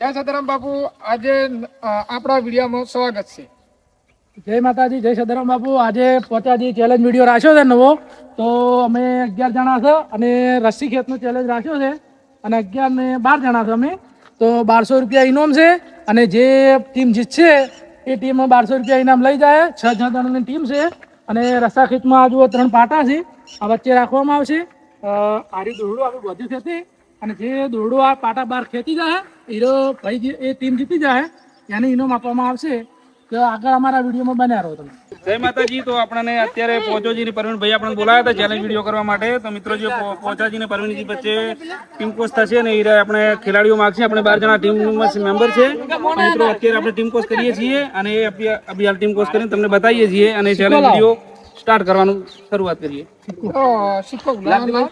જય સદારામ બાપુ, આજે આપણા વિડીયોમાં સ્વાગત છે. જય માતાજી, જય સદારામ બાપુ. આજે પોતાજી ચેલેન્જ વિડીયો રાખ્યો છે નવો. તો અમે 11 જણા છે અને રસ્સી ખેંચનો ચેલેન્જ રાખ્યો છે અને 11 ને 12 જણા છે અમે. તો 1200 રૂપિયા ઇનામ છે અને જે ટીમ જીતશે એ ટીમ 1200 રૂપિયા ઇનામ લઈ જાય. 6 જણાની ટીમ છે અને રસ્સા ખેંચમાં આ જુઓ 3 પાટા છે, આ વચ્ચે રાખવામાં આવશે. આરી દોરડું આપણે બધું ખેંચી અને જે દોરડું આ પાટા બહાર ખેંચી જાય હીરો ભાઈ એ ટીમ જીતી જાય એને ઇનામ આપવામાં આવશે. તો આગળ અમારા વિડીયોમાં બન્યા રહો તમે. જય માતાજી. તો આપણને અત્યારે પોચોજી પરવીનભાઈ આપણને બોલાયા હતા ચેલેન્જ વિડીયો કરવા માટે. તો મિત્રો જે પોચાજી ને પરવીનજી વચ્ચે ટીમ કોચ થશે ને એ આપણે ખેલાડીઓ માગશે. આપણે 12 જણા ટીમ મેમ્બર છે. મિત્રો અત્યારે આપણે ટીમ કોચ કરીએ છીએ અને અભી હાલ ટીમ કોચ કરીને તમને બતાવીએ છીએ અને ચેલેન્જ વિડીયો સ્ટાર્ટ કરવાનું શરૂઆત કરીએ. સિક્કો લાવજે.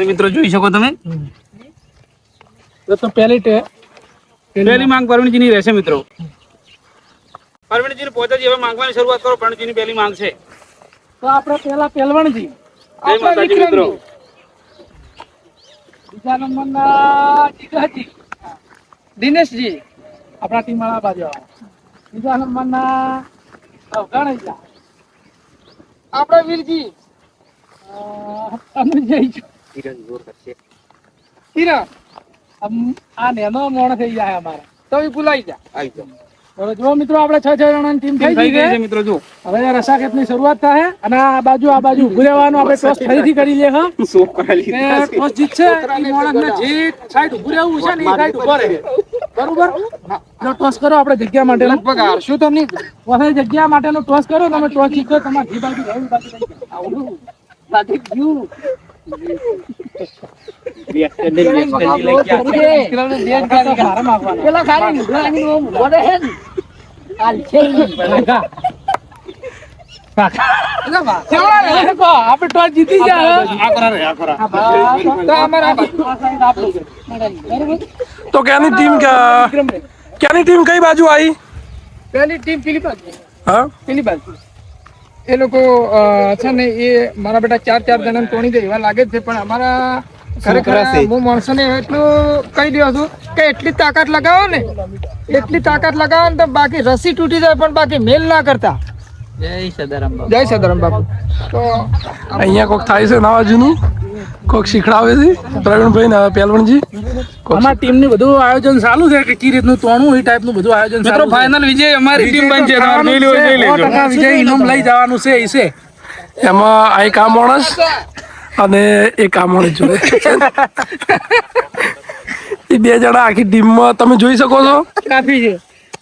મિત્રો જોઈ શકો તમે. તો પહેલી માંગ પરવીનજી ની રહેશે. મિત્રો પરવીનજી ને પોતાજી હવે માંગવાની શરૂઆત કરો. પરવીનજી ની પહેલી માંગ છે. તો આપણે પહેલા પહેલવાનજી, જય માતાજી મિત્રો. બીજા નંબરના જીગાજી, દિનેશજી આપણા ટીમ વાળા બાજુ આવે. બીજા નંબરના ગણેશજી, આપણે વીરજી, અનુજય, કિરણ. આ નેનો મોણ થઈ જાય અમારે તો એ ભૂલાઈ જાય. જો મિત્રો આપણે 6 જણાની ટીમ થઈ ગઈ છે. મિત્રો જો હવે રસાખેતની શરૂઆત થાય અને આ બાજુ ઉભું રહેવાનું. આપણે ટોસ ફરીથી કરી લે. ટોસ જીતશે એ માણસને જે સાઈડ ઉભું રહેવું છે ને એ સાઈડ ઉભો રહે. બરોબર? જો ટોસ કરો આપણે જગ્યા માટે લગભગ હારશું તો નહીં. જગ્યા માટેનો ટોસ કરો. તમે ટોસ જીતો તમારે જે બાજુ રહેવું બાજુ રહી જાય. આવડું બાકી ગયું. આપણે ટોસ જીતી જાય. તો ક્યાંની ટીમ કઈ બાજુ આવી? પહેલી ટીમ પેલી બાજુ. હા, પેલી બાજુ એ લોકો છે ને એ મારા બેટા 4 જણાને તોડી દે એવા લાગે છે. પણ અમારા ખરેખર હું માણસોને એટલું કહી દઉં છું કે એટલી તાકાત લગાવો ને તો બાકી રસી તૂટી જાય પણ બાકી મેલ ના કરતા. જય સદારામ બાપુ. તો અહીંયા કોક થાય છે નવા જૂનું, કોક શીખડાવે છે પ્રવીણભાઈ ને પહેલવણજી. અમારા ટીમનું બધું આયોજન ચાલુ છે કે કઈ રીતનું તોણું એ ટાઈપનું બધું આયોજન. મિત્રો ફાઇનલ વિજય અમારી ટીમ બનશે. 100% વિજય ઇનામ લઈ જવાનું છે. એમાં આ એક આ માણસ અને એક આ માણસ જોડે એ 2 જણા આખી ટીમમાં તમે જોઈ શકો છો. કાફી છે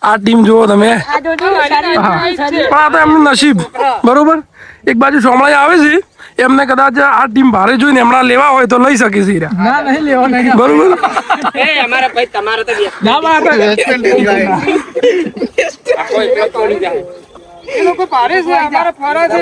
આ ટીમ જુઓ તમે. પણ આ તો એમનું નસીબ. બરોબર. એક બાજુ સોમળાઈ આવે છે, એમને કદાચ આ ટીમ ભારે જોઈને એમના લેવા હોય તો લઈ શકે છે. ના નહીં લેવા નહીં. બરોબર. એ લોકો ભારે છે, અમારા ફરા છે.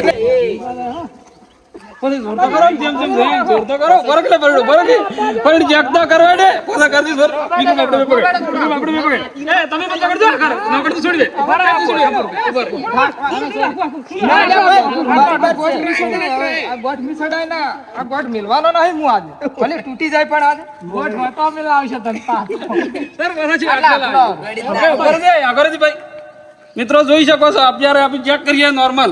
મિલવાનો નહીં હું આજે ભલે તૂટી જાય પણ આજે ગોઠ હોતો મેલા આવશે તને. મિત્રો જોઈ શકો છો. અત્યારે આપણે ચેક કરીએ નોર્મલ.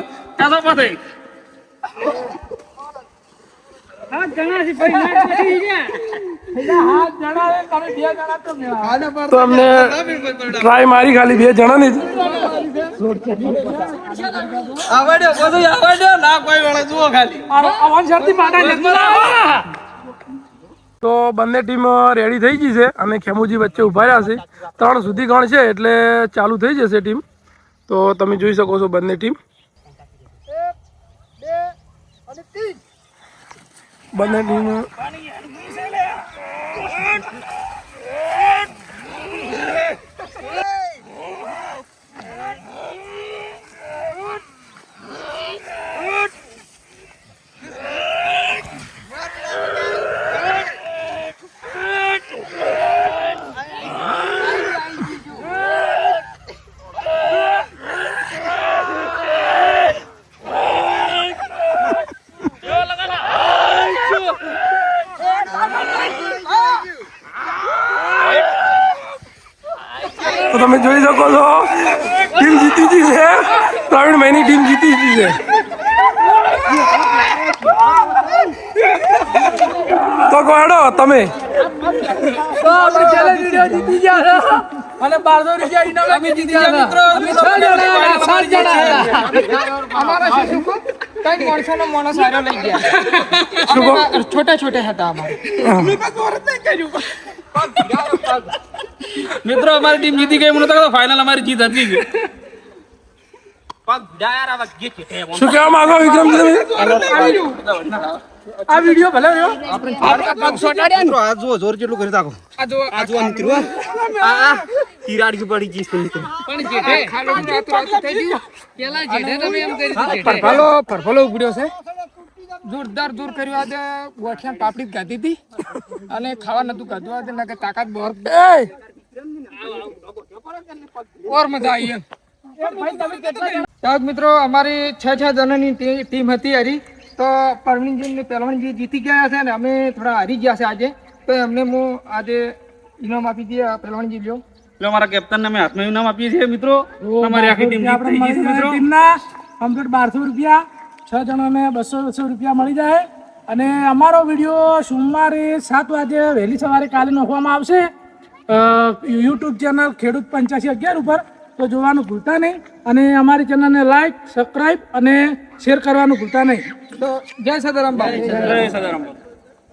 તો અમને ટ્રાય મારી ખાલી 2 જણાની જ. તો બંને ટીમ રેડી થઈ ગઈ છે અને ખેમુજી વચ્ચે ઉભા રહ્યા છે. 3 સુધી ગણ છે એટલે ચાલુ થઈ જશે ટીમ. તો તમે જોઈ શકો છો બંને ટીમ. બંને ટીમ તમે જોઈ શકો છો ટીમ જીતી ગઈ છે, પ્રવીણભાઈની ટીમ જીતી ગઈ છે. તો કોડો તમે તો આપણે ચેલેન્જ વિડિયો જીતી ગયા છે અને 1200 રૂપિયા ઇનામ અમે જીતી ગયા છે. અમે 6 જણા હતા. અમારા શું શું કઈ માણસોનો માણસ હારો લઈ ગયા. છોટા છોટા હતા અમારે. મિત્રો અમારી ટીમ જીતી ગઈ, મને તો ફાઇનલ અમારી જીત હતી જ. શું કહેવા માંગો વિક્રમજી તમે? આ વિડિયો ભલે રહ્યો પગ સોટાડ્યા આ જો જોર કેટલું કરી નાખો. આ જો આ જો નીકળ્યું આ તિરાડી પડી ગઈ છે. પણ જેઠે ખાવાનું રાતું થઈ ગયું. પેલા જેઠે તમે એમ કરી દીધું. પરફલો ઉગડ્યો છે. જોરદાર દૂર કર્યું આજે ગોઠિયા પાપડી જ ગાધી હતી અને ખાવા નતું ગાધું આજે નકે તાકાત બહુ ઓર મજા આવી એમ. મિત્રો અમારી 6 જણાની ટીમ હતી હરી, તો પરવીનજી ને પહેલવાનજી જીતી ગયા છે અને અમે થોડા હારી ગયા છે આજે, તો એમને હું આજે ઇનામ આપી દઈએ. પહેલવાનજી લ્યો. એટલે અમારા કેપ્ટનને અમે હાથમાં ઇનામ આપીએ છીએ મિત્રો. અમારી આખી ટીમ જીતી ગઈ છે મિત્રો. ટીમના કમ્પ્લીટ 1200 રૂપિયા, 6 જણાને 200 રૂપિયા મળી જાય. અને અમારો વિડીયો સોમવારે 7 વાગે વહેલી સવારે કાલે નાખવામાં આવશે યુટ્યુબ ચેનલ ખેડૂત 8511 ઉપર, તો જોવાનું ભૂલતા નહીં. અને અમારી ચેનલને લાઈક, સબસ્ક્રાઈબ અને શેર કરવાનું ભૂલતા નહીં. તો જય સદારામ બાપુ. જય સદારામ.